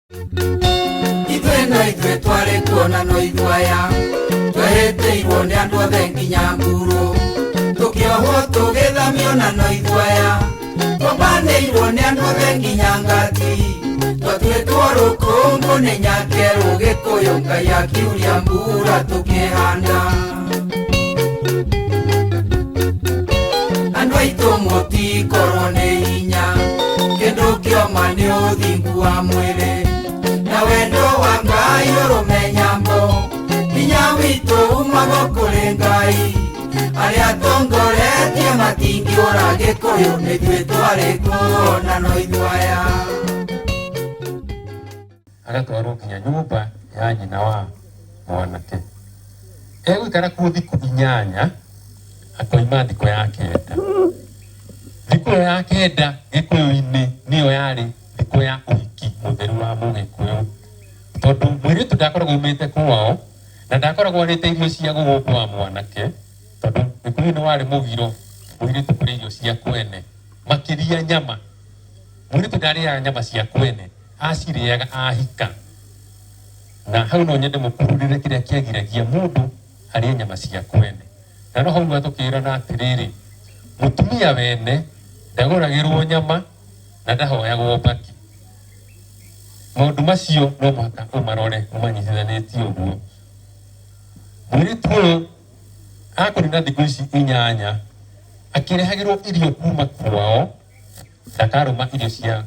Ithuĩ twarĩ kuona no ithwaya twehĩtĩirwo nĩ andũ othe nginya nguru tũkĩohwo tũgĩthamio na no ithwaya twambanĩirwo nĩ andũ othe nginya ngati twatuĩtwo rũkũngũ nĩ nyankerũ Gĩkũyũ Ngai akiuria mbura tũkĩhanda. Andũ aitũ mũtikorwo nĩ hinya kĩndũ kĩoma nĩ ũthingu wa mwĩrĩ na wendo wa Ngai ũrũme nyambo hinya witũ umaga kũrĩ Ngai arĩa atongoretie matingĩũra Gĩkũyũ nĩthuĩ twarĩ kuona no ithwaya. Agatwarwo nginya nyũmba ya nyina wa mwanake egũikara kuo thikũ 8 akoima thikũ ya 9. Thikũ ya 9 Gĩkũyũ-inĩ nĩyo yarĩ thikũ ya ũhiki mũtheru wa Mũgĩkũyũ tondũ mũirĩtu ndakoragwo umĩte kwao na ndakoragwo arĩte irio cia gũgũkũ wa mwanake tondũ Gĩkũyũ-inĩ warĩ mũgiro mũirĩtu kũrĩa irio cia kwene makĩria nyama. Mũirĩtu ndarĩaga nyama cia kwene acirĩaga ahika na hau no nyende mũkururĩre kĩrĩa kĩagiragia mũndũ arĩe nyama cia kwene. Na no hau atũkĩrana atĩrĩrĩ mũtumia wene ndagũragĩrwo nyama na ndahoyagwo mbaki. Maũndũ macio no mũhaka ũmarore ũmanyitithanĩtie ũguo. Mũirĩtu ũyũ akũrĩ thikũ ici 8 akĩrehagĩrwo irio kuma kwao ndakarũma irio cia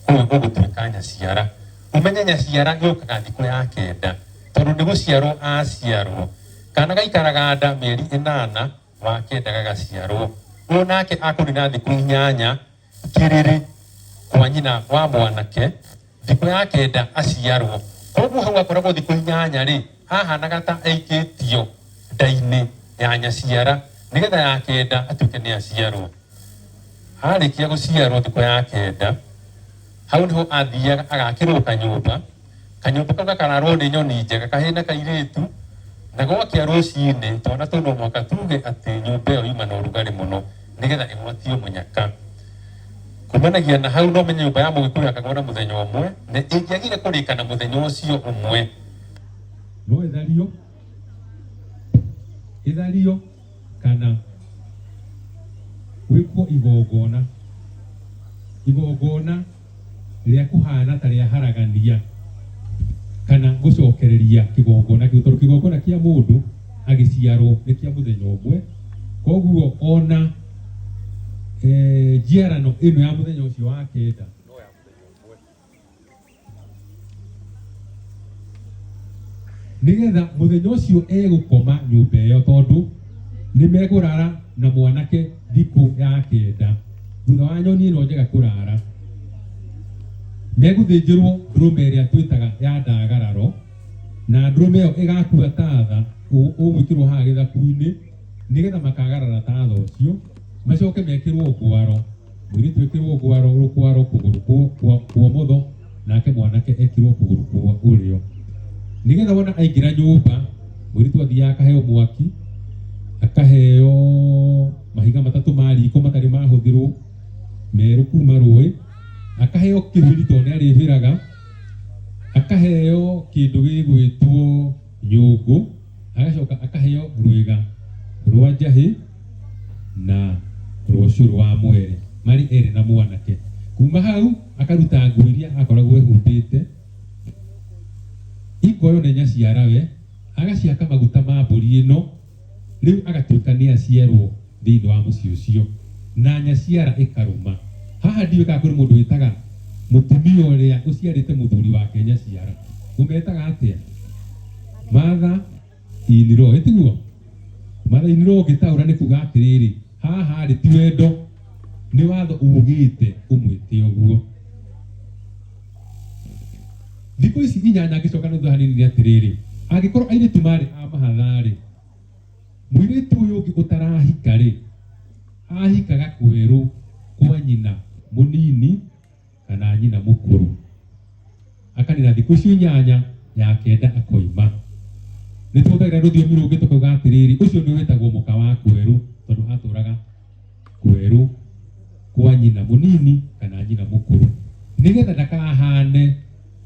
gũgũtuĩka nyaciara. Ũmenye nyaciara yũkaga thikũ ya 9 tondũ nĩ gũciarwo aciarwo kana gaikaraga nda mĩeri 8 wa 9 gagaciarwo. Ũyũ nake akũrĩ thikũ 8 kĩrĩrĩ kwa nyina wa mwanake thikũ ya 9 aciarwo. Koguo hau akoragwo thikũ 8 rĩ ahanaga ta aikĩtio nda-inĩ ya nyaciara nĩgetha ya 9 atuĩke nĩ aciarwo. Arĩkia gũciarwo thikũ ya 9 hau nĩho athiaga agakĩrwo kanyũmba kau gakararwo nĩ nyoni njega kahĩna kairĩtu na gwakĩa rũcinĩ twana tũu no mũhaka tuge atĩ nyũmba ĩyo yuma na ũrugarĩ mũno nĩgetha ĩgwatio mũnyaka. Kumanagia na hau no menye nyũmba ya Mũgĩkũyũ yakagwo na mũthenya ũmwe na ĩngĩagire kũrĩka na mũthenya ũcio ũmwe no ĩthario kana gwĩkwo igongona rĩa kũhana ta rĩa haragania kana gũcokereria kĩgongona kĩu tondũ kĩgongona kĩa mũndũ agĩciarwo nĩ kĩa mũthenya ũmwe. Koguo ona njiarano ĩno ya mũthenya ũcio wa 9 no ya mũthenya ũmwe nĩgetha mũthenya ũcio egũkoma nyũmba ĩyo tondũ nĩ megũrara na mwanake thikũ ya 9 thutha wa nyoni ĩno njega kũrara megũthĩnjĩrwo ndũrũme ĩrĩa twĩtaga ya ndagararo na ndũrũme ĩyo ĩgakua tatha ũgwĩkĩrwo haha gĩthaku-inĩ nĩgetha makagarara tatha ũcio macoke mekĩrwo ngwaro. Mũirĩtu ekĩrwo rũkwaro kũgũrũ kwa ũmotho nake mwanake ekĩrwo kũgũrũ kwa ũrĩo nĩgetha wona aingĩra nyũmba mũirĩtu athiaga akaheo mwaki akaheo mahiga 3 ma riko matarĩ mahũthĩrwo merũ kuma rũĩ akaheo kĩhũri tondũ nĩ arĩhĩraga akaheo kĩndũ gĩgwĩtwo nyũngũ agacoka akaheo rwĩga rwa njahĩ na rwa ũcũrũ wa mwere marĩ erĩ na mwanake. Kuma hau akaruta nguo iria akoragwo ehumbĩte ikoyo nĩ nyaciara we agaciaka maguta ma mbũri ĩno rĩu agatuĩka nĩ aciarwo thĩinĩ wa mũciĩ ũcio na nyaciara ĩkarũma. Haha ndiũĩ kana kũrĩ mũndũ wĩtaga mũtumia ũrĩa ũciarĩte mũthuri wake nyaciara ũmetaga atĩa? Martha Iniro ĩtiguo? Martha Iniro ũngĩtaũra nĩ kuga atĩrĩrĩ haha rĩ ti wendo nĩ watho ugĩte ũmwĩte ũguo. Thikũ ici 8 ngĩcoka na thutha hanini atĩrĩrĩ angĩkorwo airĩtu marĩ a mahatha rĩ mũirĩtu ũyũ ũngĩ ũtarahika rĩ ahikaga kwerũ kwa nyina mũnini kana nyina mũkũrũ akanina thikũ icio 8 ya 9 akoima. Nĩ tũhũthagĩra rũthiomi rũngĩ tũkauga atĩrĩrĩ ũcio nĩ wĩtagwo mũka wa kwerũ tondũ atũraga kwerũ kwa nyina mũnini kana nyina mũkũrũ nĩgetha ndakahane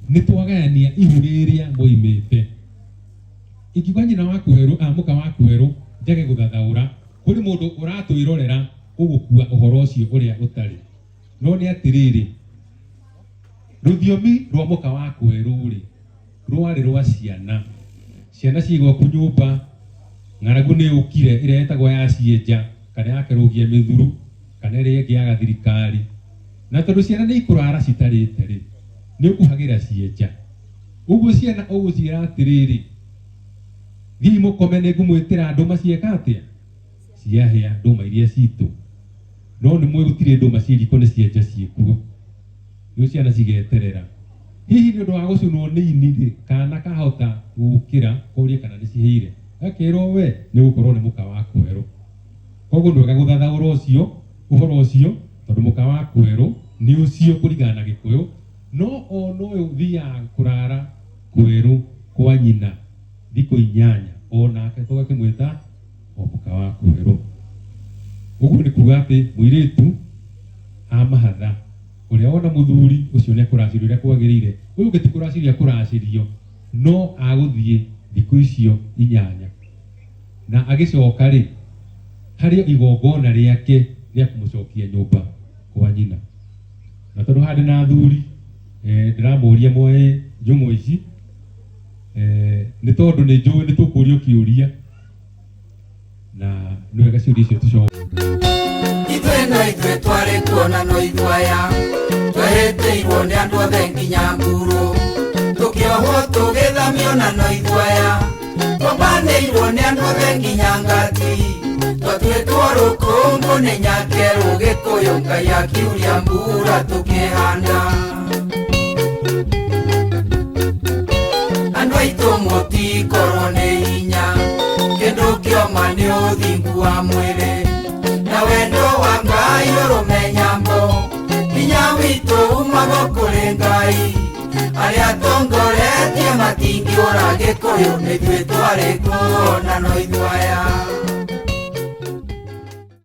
nĩ twagania ihu rĩrĩa moimĩte. Ingiuga nyina wa kwerũ muka wa kwerũ njage gũthathaũra kũrĩ mũndũ ũratwĩrorera ũgũkua ũhoro ũcio ũrĩa ũtarĩ. No nĩ atĩrĩrĩ, rũthiomi rwa muka wa kwerũ rĩ rwarĩ rwa ciana. Ciana cigwaku nyũmba, ng'aragu nĩ ũkire ĩrĩa ĩtagwo ya cienja kana ya Kĩrũgia Mĩthuru kana ĩrĩa ĩngĩ ya gathirikari. Na tondũ ciana nĩ ikũrara citarĩte rĩ, nĩ ũkuhagĩra cienja. Ũguo ciana ũgũciĩra atĩrĩrĩ, thiĩ mũkome nĩ ngũmwĩtĩra ndũma cieka atĩa, ciahĩa ndũma iria citũ. No nĩ mwĩ gũtirĩ ndũma ciĩriko nĩ cienja ciĩkuo. Rĩu ciana cigeterera. Hihi nĩ ũndũ wa gũcunwo nĩ ini rĩ, kana kahota gũkĩra kũria kana nĩ cihĩire, gakĩrwo we nĩ gũkorwo nĩ muka wa kwerũ. Koguo nĩ wega gũthathaũra ũcio ũhoro ũcio, tondũ muka wa kwerũ nĩ ũcio kũringana na Gĩkũyũ. No no ũthiaga kũrara kwerũ kwa nyina thikũ 8, onake tũgakĩmwĩta o muka wa kwerũ. Ũguo nĩ kuga atĩ mũirĩtu amahatha ũrĩa wona mũthuri ũcio nĩ akũracĩrio ũrĩa kwagĩrĩire. Ũyũ ũngĩ ti kũracĩrio akũracĩrio, no agũthiĩ thikũ icio 8 na agĩcoka rĩ harĩ igongona rĩake rĩa kũmũcokia nyũmba kwa nyina. Na tondũ handĩ na athuri ndiramũria moe njũng'ũ ici, nĩ tondũ nĩ njũĩ nĩ tũkũrio kĩũria na nĩ wega ciũria icio tũcokie. Ithuĩ no ithuĩ twarĩ kuona no ithwaya, twehĩtĩirwo nĩ andũ othe nginya nguru, tũkĩohwo tũgĩthamio na no ithwaya, tũmbanĩirwo nĩ andũ othe nginya ngati, twatuĩtwo rũkũngũ nĩ nyakerũ Gĩkũyũ Ngai akiuria mbura tũkĩhanda. Andũ aitũ mũtikorwo nĩ hinya, kĩndũ kĩoma nĩ ũthingu wa mwĩrĩ, na wendo wa Ngai ũrũmenya mbo, hinya witũ umaga kũrĩ Ngai, arĩa atongoretie matingĩũra Gĩkũyũ nĩ ithuĩ twarĩ kuona no ithwaya.